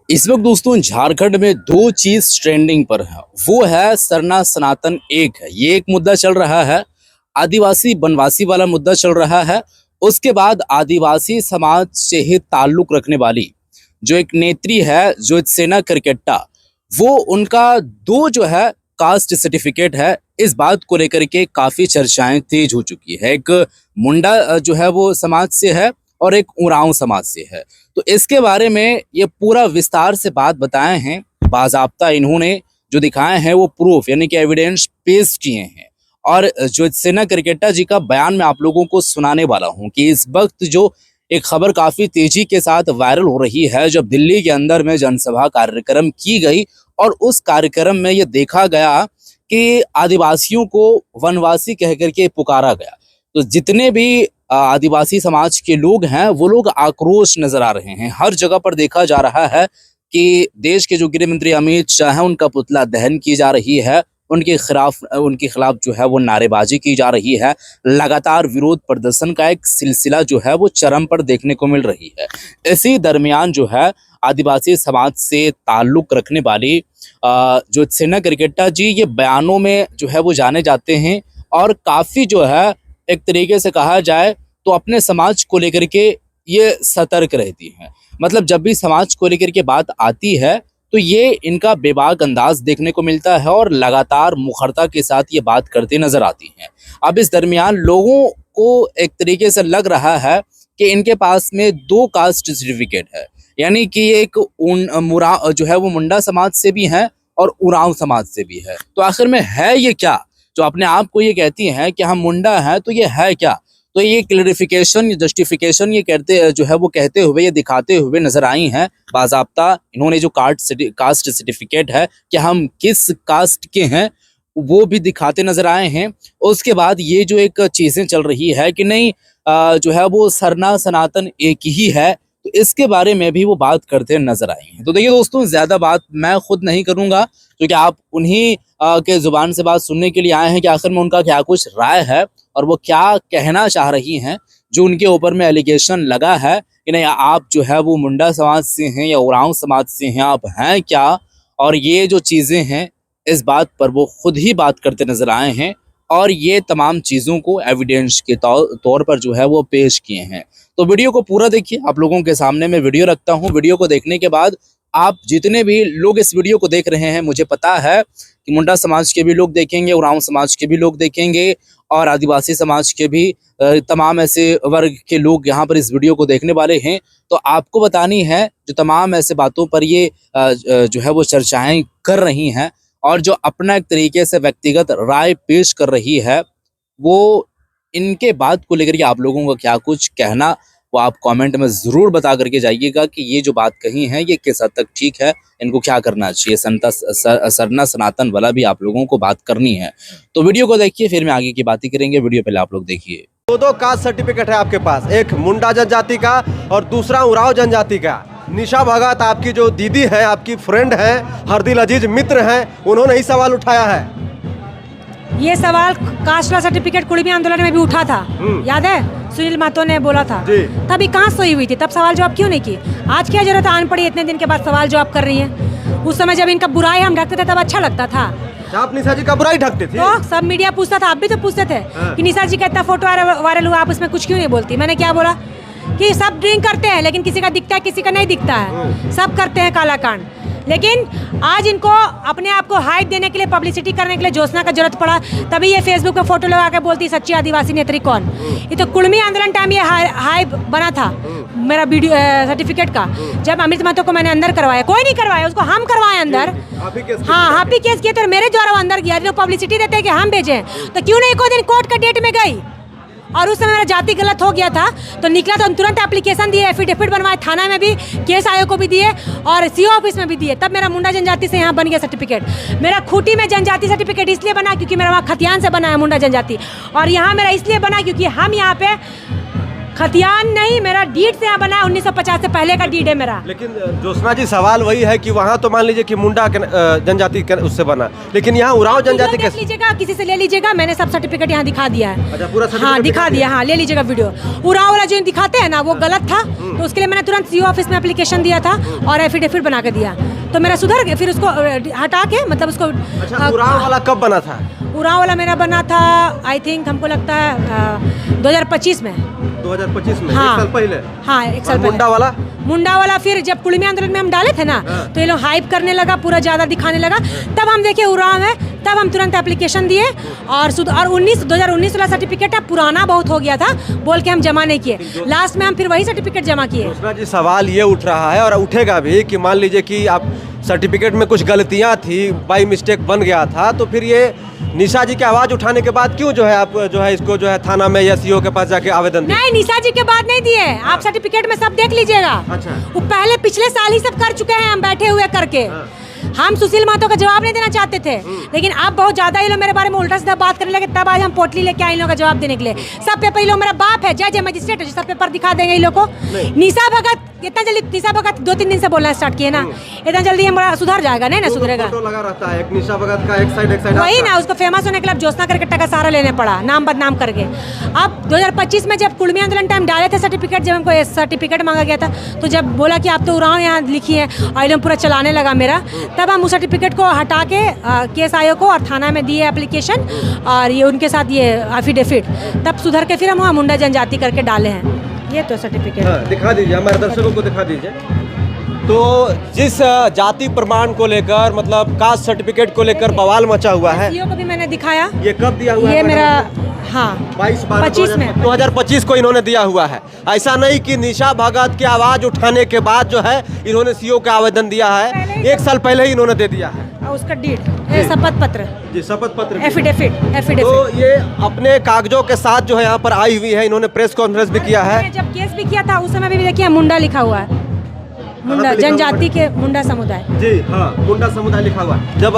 इस वक्त दोस्तों झारखंड में दो चीज ट्रेंडिंग पर है। वो है सरना सनातन एक है, ये एक मुद्दा चल रहा है। आदिवासी बनवासी वाला मुद्दा चल रहा है। उसके बाद आदिवासी समाज से ही ताल्लुक रखने वाली जो एक नेत्री है ज्योत्सेना करकेट्टा, वो उनका दो जो है कास्ट सर्टिफिकेट है। इस बात को लेकर के काफी चर्चाएं तेज हो चुकी है। एक मुंडा जो है वो समाज से है और एक उरांव समाज से है। तो इसके बारे में ये पूरा विस्तार से बात बताए हैं। बाज़ाब्ता इन्होंने जो दिखाए हैं वो प्रूफ यानी कि एविडेंस पेश किए हैं। और ज्योत्सेना करकेट्टा जी का बयान मैं आप लोगों को सुनाने वाला हूं कि इस वक्त जो एक खबर काफी तेजी के साथ वायरल हो रही है, जब दिल्ली के अंदर में जनसभा कार्यक्रम की गई और उस कार्यक्रम में ये देखा गया कि आदिवासियों को वनवासी कह करके पुकारा गया। तो जितने भी आदिवासी समाज के लोग हैं वो लोग आक्रोश नजर आ रहे हैं। हर जगह पर देखा जा रहा है कि देश के जो गृह मंत्री अमित शाह हैं उनका पुतला दहन की जा रही है, उनके खिलाफ जो है वो नारेबाजी की जा रही है। लगातार विरोध प्रदर्शन का एक सिलसिला जो है वो चरम पर देखने को मिल रही है। इसी दरमियान जो है आदिवासी समाज से ताल्लुक रखने वाली ज्योत्सेना करकेट्टा जी ये बयानों में जो है वो जाने जाते हैं और काफी जो है एक तरीके से कहा जाए तो अपने समाज को लेकर के ये सतर्क रहती हैं। मतलब जब भी समाज को लेकर के बात आती है तो ये इनका बेबाक अंदाज देखने को मिलता है और लगातार मुखरता के साथ ये बात करते नजर आती हैं। अब इस दरमियान लोगों को एक तरीके से लग रहा है कि इनके पास में दो कास्ट सर्टिफिकेट है, यानी कि एक जो है वो मुंडा समाज से भी है और उरांव समाज से भी है। तो आखिर में है ये क्या जो अपने आप को ये कहती हैं कि हम मुंडा हैं, तो ये है क्या? तो ये क्लैरिफिकेशन जस्टिफिकेशन ये कहते जो है वो कहते हुए ये दिखाते हुए नजर आई हैं। बाज़ाब्ता इन्होंने जो कास्ट सर्टिफिकेट है कि हम किस कास्ट के हैं वो भी दिखाते नजर आए हैं। उसके बाद ये जो एक चीजें चल रही है कि नहीं जो है वो सरना सनातन एक ही है, तो इसके बारे में भी वो बात करते नजर आए हैं। तो देखिए दोस्तों, ज्यादा बात मैं खुद नहीं करूंगा क्योंकि आप उन्हीं के जुबान से बात सुनने के लिए आए हैं कि आखिर में उनका क्या कुछ राय है और वो क्या कहना चाह रही हैं। जो उनके ऊपर में एलिगेशन लगा है कि नहीं आप जो है वो मुंडा समाज से हैं या उरांव समाज से हैं, आप हैं क्या, और ये जो चीजें हैं इस बात पर वो खुद ही बात करते नजर आए हैं और ये तमाम चीज़ों को एविडेंस के तौर पर जो है वो पेश किए हैं। तो वीडियो को पूरा देखिए, आप लोगों के सामने मैं वीडियो रखता हूं। वीडियो को देखने के बाद आप जितने भी लोग इस वीडियो को देख रहे हैं, मुझे पता है कि मुंडा समाज के भी लोग देखेंगे, उरांव समाज के भी लोग देखेंगे और आदिवासी समाज के भी तमाम ऐसे वर्ग के लोग यहाँ पर इस वीडियो को देखने वाले हैं। तो आपको बतानी है जो तमाम ऐसे बातों पर ये जो है वो चर्चाएं कर रही हैं और जो अपना एक तरीके से व्यक्तिगत राय पेश कर रही है, वो इनके बात को लेकर के आप लोगों का क्या कुछ कहना वो आप कमेंट में ज़रूर बता करके जाइएगा कि ये जो बात कही है ये किस हद तक ठीक है, इनको क्या करना चाहिए। सरना सनातन वाला भी आप लोगों को बात करनी है। तो वीडियो को देखिए, फिर मैं आगे की बातें करेंगे। वीडियो पहले आप लोग देखिए। दो कास्ट सर्टिफिकेट है आपके पास, एक मुंडा जनजाति का और दूसरा उरांव जनजाति का। निशा भगत आपकी जो दीदी है, आपकी फ्रेंड है, हरदिल अजीज मित्र हैं, उन्होंने ही सवाल उठाया है। ये सवाल कास्ट सर्टिफिकेट कुड़मी आंदोलन में भी उठा था, याद है? सुनील महतो ने बोला था, तभी कहाँ सोई हुई थी, तब सवाल जवाब क्यों नहीं की? आज क्या जरूरत आन पड़ी इतने दिन के बाद सवाल जवाब कर रही है? उस समय जब इनका बुराई हम ढकते थे तब अच्छा लगता था। आप निशा जी का बुराई ढकते थे तो सब मीडिया पूछता था, आप भी तो पूछते थे कि निशा जी का इतना फोटो वायरल हुआ, आप उसमें कुछ क्यों नहीं बोलती? मैंने क्या बोला कि सब ड्रिंक करते हैं लेकिन किसी का दिखता है किसी का नहीं दिखता है, सब करते हैं काला कांड। लेकिन आज इनको अपने आप को हाइप देने के लिए, पब्लिसिटी करने के लिए ज्योत्सना का जरूरत पड़ा, तभी ये फेसबुक पे फोटो लगा के बोलती सच्ची आदिवासी नेत्री कौन। ये तो कुड़मी आंदोलन टाइम ये हाइप बना था मेरा वीडियो सर्टिफिकेट का। जब अमित महतो को मैंने अंदर करवाया, कोई नहीं करवाया, उसको हम करवाए अंदर। हाँ, आप ही केस किए थे, मेरे द्वारा वो अंदर किया। तो पब्लिसिटी देते हैं कि हम भेजे, तो क्यों नहीं एक दिन कोर्ट का डेट में गई? और उस समय मेरा जाति गलत हो गया था तो निकला, तो हम तुरंत एप्लीकेशन दिए, एफिडेविट बनवाए, थाना में भी, केस आयोग को भी दिए और सीओ ऑफिस में भी दिए। तब मेरा मुंडा जनजाति से यहाँ बन गया सर्टिफिकेट। मेरा खूंटी में जनजाति सर्टिफिकेट इसलिए बना क्योंकि मेरा वहाँ खतियान से बना है मुंडा जनजाति, और यहाँ मेरा इसलिए बना क्योंकि हम यहाँ पे खतियान नहीं, मेरा डीड से यहाँ बना है, 1950 से पहले का डीड है मेरा। लेकिन ज्योत्सना जी सवाल वही है कि वहाँ तो मान लीजिए कि मुंडा जनजाति उससे बना, लेकिन यहाँ उरांव जनजाति देख लीजिएगा, किसी से ले लीजिएगा, मैंने सब सर्टिफिकेट यहाँ दिखा दिया है। अच्छा, पूरा हाँ certificate दिखा दिया, हाँ ले लीजिएगा वीडियो। उरांव वाला जो दिखाते हैं ना वो गलत था, तो उसके लिए मैंने तुरंत सीओ ऑफिस में एप्लीकेशन दिया था और एफिडेविट बना के दिया, तो मेरा सुधर गया। फिर उसको हटा के मतलब उसको अच्छा, उरांव वाला कब बना था? उरांव वाला मेरा बना था आई थिंक, हमको लगता है 2025 में। 2025 में? हाँ, 1 साल पहले? हाँ 1 साल और पहले। मुंडा वाला फिर जब कुल्मी आंदोलन में हम डाले थे ना, तो ये लोग हाइप करने लगा, पूरा ज्यादा दिखाने लगा, तब हम देखे उरांव है, तब हम तुरंत एप्लीकेशन दिए और 2019 वाला सर्टिफिकेट है, पुराना बहुत हो गया था, बोल के हम जमा नहीं किए। लास्ट में हम फिर वही सर्टिफिकेट जमा किए। ज्योत्सना जी सवाल ये उठ रहा है और उठेगा भी कि मान लीजिए कि आप सर्टिफिकेट में कुछ गलतियां थी, बाई मिस्टेक बन गया था, तो फिर ये निशा जी की आवाज उठाने के बाद क्यों जो है आप जो है इसको जो है थाना में या सीओ के पास जाके आवेदन दिए? नहीं, निशा जी के बाद नहीं दिए, आप सर्टिफिकेट में सब देख लीजिएगा। अच्छा। वो पहले पिछले साल ही सब कर चुके हैं, हम बैठे हुए करके। हम सुशील महतो का जवाब नहीं देना चाहते थे, लेकिन अब बहुत ज्यादा ये लोग मेरे बारे में उल्टा सीधा बात करने लगे, तब आज हम पोटली लेके आए इन लोगों का जवाब देने के लिए। सब पेपर ये लोग, मेरा बाप है, जज है, मजिस्ट्रेट है, सब पेपर दिखा देंगे इन लोग को। निशा भगत इतना जल्दी, निशा भगत 2-3 दिन से बोलना स्टार्ट किए ना, इतना जल्दी हमारा सुधर जाएगा नहीं ना, सुधरेगा। फोटो लगा रहता है एक निशा भगत का, एक साइड वही ना, उसको फेमस होने के लिए ज्योत्सना करके टका सारा लेने पड़ा, नाम बदनाम करके। अब 2025 में जब कुल्मी आंदोलन टाइम डाले थे सर्टिफिकेट, जब हमको सर्टिफिकेट मांगा गया था, तो जब बोला कि आप तो उरांव यहाँ लिखी है और एकदम पूरा चलाने लगा मेरा, तब हम उस सर्टिफिकेट को हटा के केस आयोग को और थाना में दिए एप्लीकेशन और ये उनके साथ ये एफिडेविट, तब सुधर के फिर हम वहाँ मुंडा जनजाति करके डाले हैं। ये तो सर्टिफिकेट दिखा दीजिए, हमारे दर्शकों को दिखा दीजिए। तो जिस जाति प्रमाण को लेकर, मतलब कास्ट सर्टिफिकेट को लेकर बवाल मचा हुआ है, को भी मैंने दिखाया। ये कब दिया हुआ है? ये मेरा हाँ 22/12/2025 में 2025 को इन्होंने दिया हुआ है। ऐसा नहीं कि निशा भगत की आवाज उठाने के बाद जो है इन्होंने सीओ का आवेदन दिया है, 1 साल पहले ही इन्होंने दे दिया है। और उसका डीड, शपथ पत्र जी, शपथ पत्र, एफिडेविट। तो ये अपने कागजों के साथ जो है यहाँ पर आई हुई है, इन्होंने प्रेस कॉन्फ्रेंस भी किया है। जब केस भी किया था उस समय भी देखिए मुंडा लिखा हुआ है, मुंडा जनजाति के मुंडा समुदाय। जी हाँ, मुंडा समुदाय लिखा हुआ है। जब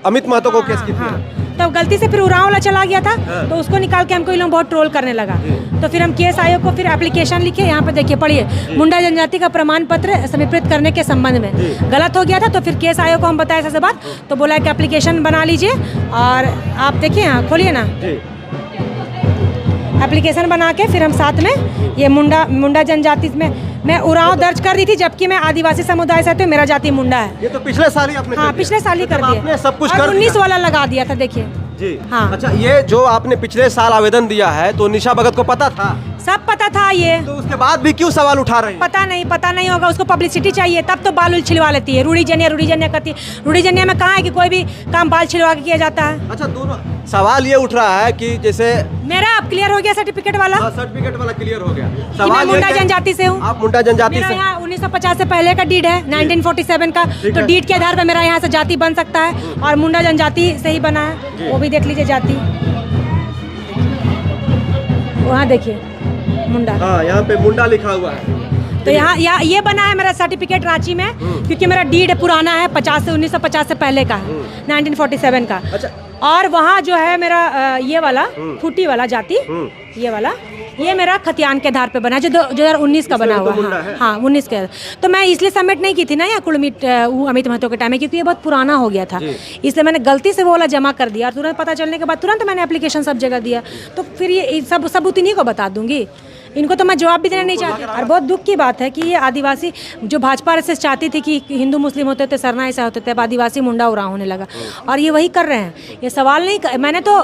अमित महतो को केस की थी, तब गलती से फिर उरांव वाला चला गया था, तो उसको निकाल के हमको ये लोग बहुत ट्रोल करने लगा, तो फिर हम केस आयोग को फिर एप्लीकेशन लिखे, यहाँ पे देखिए पढ़िए, मुंडा जनजाति का प्रमाण पत्र समीकृत करने के संबंध में गलत हो गया था, तो फिर केस आयोग को हम बताया ऐसा बात, तो बोला कि एप्लीकेशन बना लीजिए और आप देखिए, यहाँ खोलिए ना, एप्लीकेशन बना के फिर हम साथ में ये मुंडा जनजाति में मैं उरांव दर्ज कर दी थी, जबकि मैं आदिवासी समुदाय से, तो मेरा जाति मुंडा है। ये तो पिछले साल ही आपने हाँ, पिछले साल ही कर दिया, आपने सब कुछ और कर 19 वाला लगा दिया था, देखिए जी हाँ। अच्छा, ये जो आपने पिछले साल आवेदन दिया है, तो निशा भगत को पता था? सब पता था ये, तो उसके बाद भी क्यों सवाल उठा रहे हैं? पता नहीं होगा, उसको पब्लिसिटी चाहिए, तब तो बाल छिलवा लेती है, रूढ़ी जनिया करती है। रूढ़ी जनिया में कहाँ है कि कोई भी काम बाल छिलवा के किया जाता है? अच्छा, दोनों सवाल ये उठ रहा है कि जैसे मेरा अब क्लियर हो गया सर्टिफिकेट वाला, सर्टिफिकेट वाला क्लियर हो गया, कि मैं मुंडा जनजाति से हूँ। आप मुंडा जनजाति मेरा से? यहाँ 1950 से पहले का डीड है, 1947 का, तो डीड के आधार पर मेरा यहाँ से जाति बन सकता है, और मुंडा जनजाति से ही बना है, वो भी देख लीजिए जाति, वहाँ देखिए मुंडा, हाँ यहाँ पे मुंडा लिखा हुआ है। तो यहाँ ये बना है मेरा सर्टिफिकेट रांची में, क्योंकि मेरा डीड पुराना है, 1950 से पहले का है, 1947 का। अच्छा, और वहाँ जो है मेरा ये वाला फूटी वाला जाति, ये वाला, ये मेरा खतियान के आधार पे बना है, जो 2019 का बना हुआ है। हाँ 19 का, तो मैं इसलिए सबमिट नहीं की थी ना यहाँ कुलमी अमित महतो के टाइम में, क्योंकि ये बहुत पुराना हो गया था, इसलिए मैंने गलती से वो वाला जमा कर दिया, और तुरंत पता चलने के बाद तुरंत मैंने एप्लीकेशन सब जगह दिया, तो फिर ये सब सबूत इन्हीं को बता दूंगी, इनको तो मैं जवाब भी देना नहीं चाहती। और बहुत दुख की बात है कि ये आदिवासी, जो भाजपा आरएसएस चाहती थी कि हिंदू मुस्लिम होते थे, सरना ऐसा होते थे, अब आदिवासी मुंडा उरांव होने लगा, और ये वही कर रहे हैं। ये सवाल नहीं, मैंने तो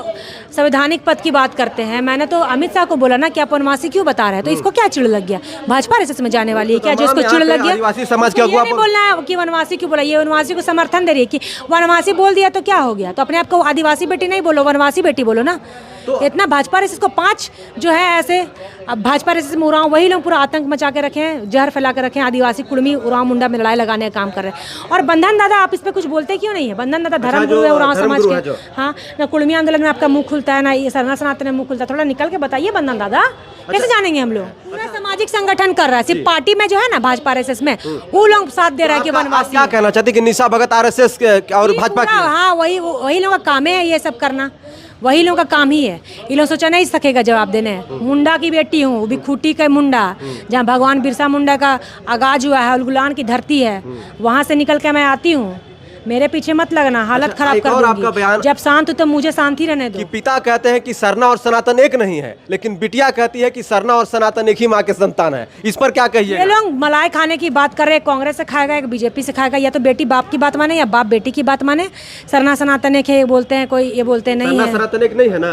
संवैधानिक पद की बात करते हैं, मैंने तो अमित शाह को बोला ना कि आप वनवासी क्यों बता रहे हैं, तो इसको क्या चिड़ लग गया? भाजपा आरएसएस में जाने वाली है क्या जो इसको चिड़ लग गया? आदिवासी समाज ये नहीं बोलना है कि वनवासी क्यों बोला, ये वनवासी को समर्थन दे रही है कि वनवासी बोल दिया तो क्या हो गया, तो अपने आप को आदिवासी बेटी नहीं बोलो, वनवासी बेटी बोलो ना। तो इतना भाजपा आरएसएस को 5 जो है ऐसे, अब भाजपा आरएसएस में उरांव वही लोग पूरा आतंक मचा के रखे हैं, जहर फैला के रखे हैं, आदिवासी कुर्मी उरांव मुंडा में लड़ाई लगाने का काम कर रहे हैं। और बंधन दादा, आप इस पे कुछ बोलते क्यों नहीं है? बंधन दादा धर्म गुरु है उरांव समाज के, हाँ ना कुर्मी आंदोलन में आपका मुंह खुलता है, ना ये सरना सनातन में मुंह खुलता है, थोड़ा निकल के बताइए बंधन दादा, कैसे जानेंगे हम लोग? पूरा सामाजिक संगठन कर रहा है, सिर्फ पार्टी में जो है ना भाजपा आरएसएस में वो लोग साथ दे रहा है कि वनवासी। क्या कहना चाहते कि निशा भगत आरएसएस और भाजपा की? हाँ वही लोगों का काम है ये सब करना, वही लोगों का काम ही है। ये लोग सोचा नहीं सकेगा जवाब देने। मुंडा की बेटी हूँ, वो भी खूटी का मुंडा, जहाँ भगवान बिरसा मुंडा का आगाज हुआ है, उलगुलान की धरती है, वहाँ से निकल के मैं आती हूँ। मेरे पीछे मत लगना, हालत अच्छा, खराब एक कर और आपका दूंगी। बयान- जब शांत हो तो मुझे शांति रहने दो। कि पिता कहते हैं कि सरना और सनातन एक नहीं है, लेकिन बिटिया कहती है कि सरना और सनातन एक ही माँ के संतान है। इस पर क्या ये कहिए? लोग मलाई खाने की बात कर रहे हैं, कांग्रेस से खाएगा, एक बीजेपी से खाएगा। या तो बेटी बाप की बात माने या बाप बेटी की बात माने। सरना सनातन एक है ये बोलते हैं, कोई ये बोलते हैं नहीं सरना है। सनातन एक नहीं है ना,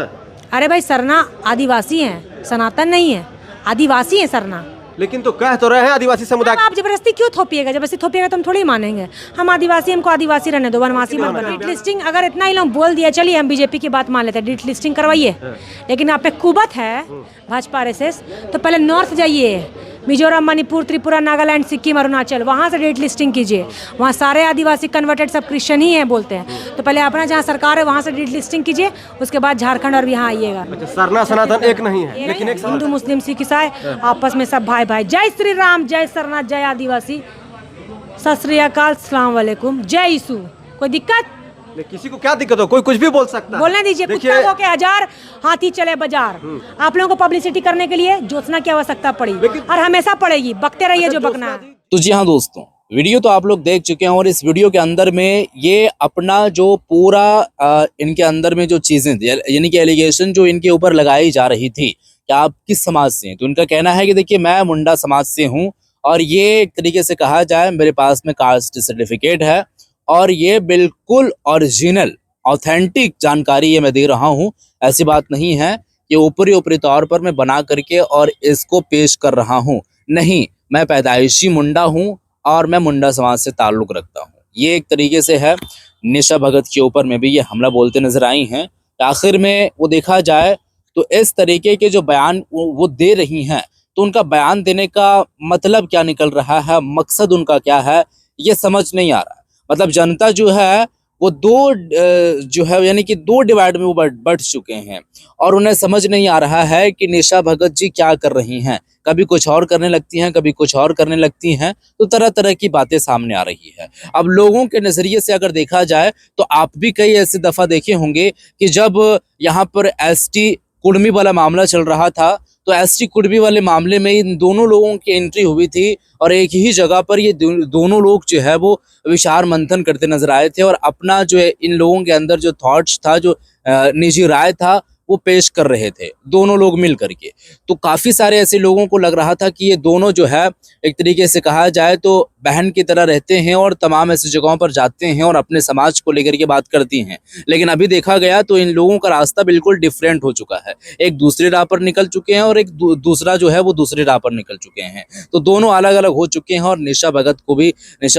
अरे भाई, सरना आदिवासी हैं, सनातन नहीं है, आदिवासी है सरना। लेकिन तो कह तो रहे हैं आदिवासी समुदाय। आप जबरदस्ती क्यों थोपिएगा? जबरदस्ती थोपिएगा तो हम थोड़ी मानेंगे। हम आदिवासी, हमको आदिवासी रहने दो, वनवासी मत बनाओ। डिट लिस्टिंग अगर इतना ही लोग बोल दिया, चलिए हम बीजेपी की बात मान लेते हैं, डिट लिस्टिंग करवाइए। लेकिन आप पे कुबत है भाजपा आरएसएस, तो पहले नॉर्थ जाइए, मिजोरम, मणिपुर, त्रिपुरा, नागालैंड, सिक्किम, अरुणाचल, वहाँ से डेट लिस्टिंग कीजिए। वहाँ सारे आदिवासी कन्वर्टेड सब क्रिश्चियन ही हैं बोलते हैं। तो पहले अपना जहाँ सरकार है वहाँ से डेट लिस्टिंग कीजिए, उसके बाद झारखंड और यहाँ आइएगा। अच्छा, सरना सनातन एक नहीं है, लेकिन एक हिंदू मुस्लिम सिख ईसाई आपस में सब भाई भाई। जय श्री राम, जय सरनाथ, जय आदिवासी, सत श्री अकाल, अस्सलाम वालेकुम, जय यीशु। कोई दिक्कत? किसी को क्या दिक्कत हो, कोई कुछ भी बोल सकता है। बोलने दीजिए। कुत्ता को के हजार, हाथी चले बाजार। आप लोगों को पब्लिसिटी करने के लिए जोतना की आवश्यकता पड़ी और हमेशा पड़ेगी। बकते रहिए जो बकना है। तो जी हाँ दोस्तों, वीडियो तो आप लोग देख चुके हैं और इस वीडियो के अंदर में ये अपना जो पूरा इनके अंदर में जो चीजें थी, यानी कि एलिगेशन जो इनके ऊपर लगाई जा रही थी कि आप किस समाज से हैं, तो इनका कहना है कि देखिए मैं मुंडा समाज से हूँ और ये एक तरीके से कहा जाए मेरे पास में कास्ट सर्टिफिकेट है और ये बिल्कुल ओरिजिनल ऑथेंटिक जानकारी ये मैं दे रहा हूँ। ऐसी बात नहीं है कि ऊपरी तौर पर मैं बना करके और इसको पेश कर रहा हूँ। नहीं, मैं पैदाइशी मुंडा हूँ और मैं मुंडा समाज से ताल्लुक रखता हूँ। ये एक तरीके से है। निशा भगत के ऊपर में भी ये हमला बोलते नजर आई हैं। आखिर में वो देखा जाए तो इस तरीके के जो बयान वो दे रही हैं, तो उनका बयान देने का मतलब क्या निकल रहा है, मकसद उनका क्या है, ये समझ नहीं आ रहा। मतलब जनता जो है वो जो है यानी कि दो डिवाइड में वो बढ़ चुके हैं और उन्हें समझ नहीं आ रहा है कि निशा भगत जी क्या कर रही हैं। कभी कुछ और करने लगती हैं, कभी कुछ और करने लगती हैं, तो तरह तरह की बातें सामने आ रही है। अब लोगों के नजरिए से अगर देखा जाए तो आप भी कई ऐसे दफा देखे होंगे कि जब यहाँ पर एसटी कुर्मी वाला मामला चल रहा था, तो एसटी कुर्मी वाले मामले में इन दोनों लोगों की एंट्री हुई थी और एक ही जगह पर ये दोनों लोग जो है वो विचार मंथन करते नजर आए थे और अपना जो है इन लोगों के अंदर जो थॉट्स था, जो निजी राय था, वो पेश कर रहे थे दोनों लोग मिल करके। तो काफी सारे ऐसे लोगों को लग रहा था कि ये दोनों जो है एक तरीके से कहा जाए तो बहन की तरह रहते हैं और तमाम ऐसी जगहों पर जाते हैं और अपने समाज को लेकर के बात करती हैं। लेकिन अभी देखा गया तो इन लोगों का रास्ता बिल्कुल डिफरेंट हो चुका है। एक दूसरे राह पर निकल चुके हैं और एक दूसरा जो है वो दूसरे राह पर निकल चुके हैं। तो दोनों अलग अलग हो चुके हैं और निशा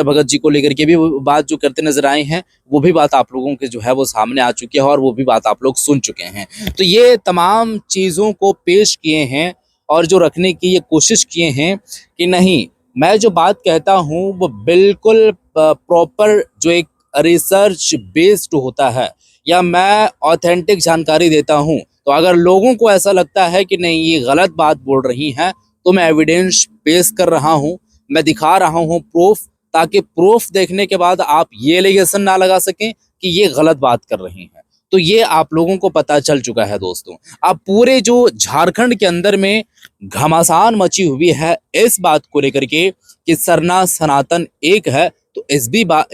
भगत जी को लेकर के भी बात जो करते नजर आए हैं, वो भी बात आप लोगों के जो है वो सामने आ चुकी है और वो भी बात आप लोग सुन चुके हैं। तो ये तमाम चीज़ों को पेश किए हैं और जो रखने की ये कोशिश किए हैं कि नहीं, मैं जो बात कहता हूँ वो बिल्कुल प्रॉपर जो एक रिसर्च बेस्ड होता है या मैं ऑथेंटिक जानकारी देता हूँ। तो अगर लोगों को ऐसा लगता है कि नहीं ये गलत बात बोल रही हैं, तो मैं एविडेंस पेश कर रहा हूँ, मैं दिखा रहा हूँ प्रूफ, ताकि प्रूफ देखने के बाद आप ये एलिगेशन ना लगा सकें कि ये गलत बात कर रही हैं। तो ये आप लोगों को पता चल चुका है दोस्तों। अब पूरे जो झारखंड के अंदर में घमासान मची हुई है इस बात को लेकर के कि सरना सनातन एक है, तो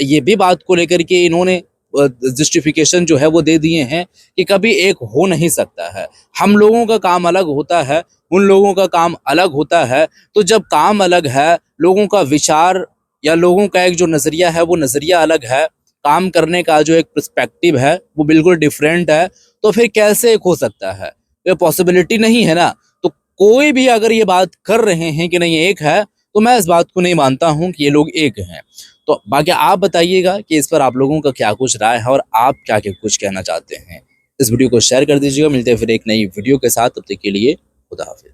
ये भी बात को लेकर के इन्होंने जस्टिफिकेशन जो है वो दे दिए हैं कि कभी एक हो नहीं सकता है। हम लोगों का काम अलग होता है, उन लोगों का काम अलग होता है। तो जब काम अलग है, लोगों का विचार या लोगों का एक जो नजरिया है वो नजरिया अलग है, काम करने का जो एक पर्सपेक्टिव है वो बिल्कुल डिफरेंट है, तो फिर कैसे एक हो सकता है? ये पॉसिबिलिटी नहीं है ना। तो कोई भी अगर ये बात कर रहे हैं कि नहीं एक है, तो मैं इस बात को नहीं मानता हूं कि ये लोग एक हैं। तो बाकी आप बताइएगा कि इस पर आप लोगों का क्या कुछ राय है और आप क्या क्या कुछ कहना चाहते हैं। इस वीडियो को शेयर कर दीजिएगा। मिलते हैं फिर एक नई वीडियो के साथ, तब तक के लिए खुदा हाफिज।